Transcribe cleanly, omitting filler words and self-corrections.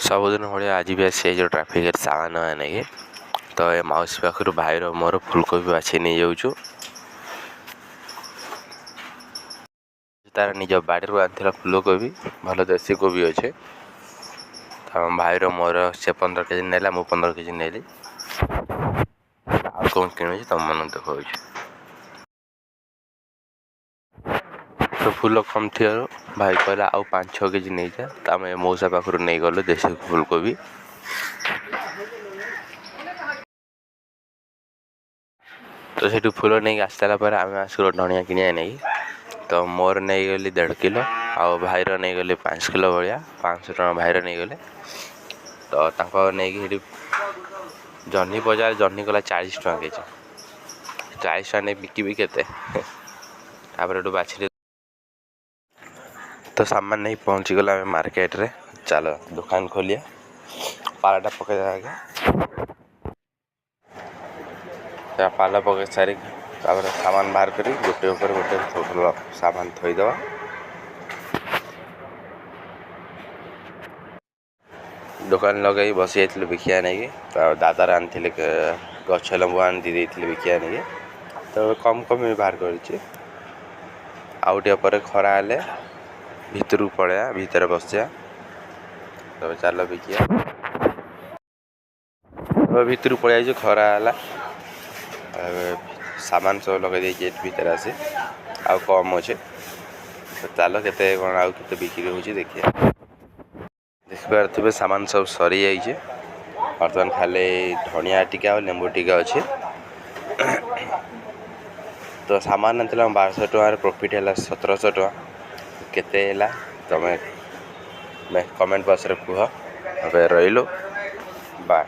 सबुदिन भाई आज भी आसी जो ट्राफिक सामान नहीं तो ये मौसी पाखर भाईर मोर फुलकोबी बाछी नहीं जाऊँ तार निज बाड़ी आनी फुलकोबी भल देसी कोबी अच्छे तो भाईर मोर से 15 केजी नेला मु 15 केजी नेली आ कौन कि तुम मन देखा तो फूल कम थी भाई कहला आउ 5-6 केजी नहीं जा तो आम मौसा पाखर नहीं गलु देसी फुलकोबी तो से फूल नहीं आसला आम आसो धनिया किनिया नहीं तो मोर नहीं गली 1.5 किलो आउ भाईर नहीं गली 5 किलो भाया 500 टका भाईर नहीं गले तो नहीं जह्नी बजार जह्नी गला 40 टका केजी 40 टका नहीं बिकी केते बाछी तो सामान नहीं पहुँची गला मार्केट रे चलो दुकान खोलिया पालाटा पके आगे पाला पके सारी सामान बाहर करी गोटे ऊपर गोटे सामान थोईदवा दुकान लगे बसी जाइए बिकिया नहीं तो दादा आनी गछ लंबू आनी देते बिकिया नहीं तो कम कम बाहर कर खरा हेले भितर पड़े भितर बसिया तो चल बिकिया भितर पड़े खरा है सामान सब लगे भितर आसी आउ कम अच्छे तो चल के कौन के बिक्री हो देखिए देखिए सामान सब सरी जाइए बर्तमान खाली धनिया टिका और लेंबू टिका अच्छे तो सामान ना 1200 टकर प्रॉफिट है 1700 टका केते तुम कमेंट बॉक्स रे कह रही बाय।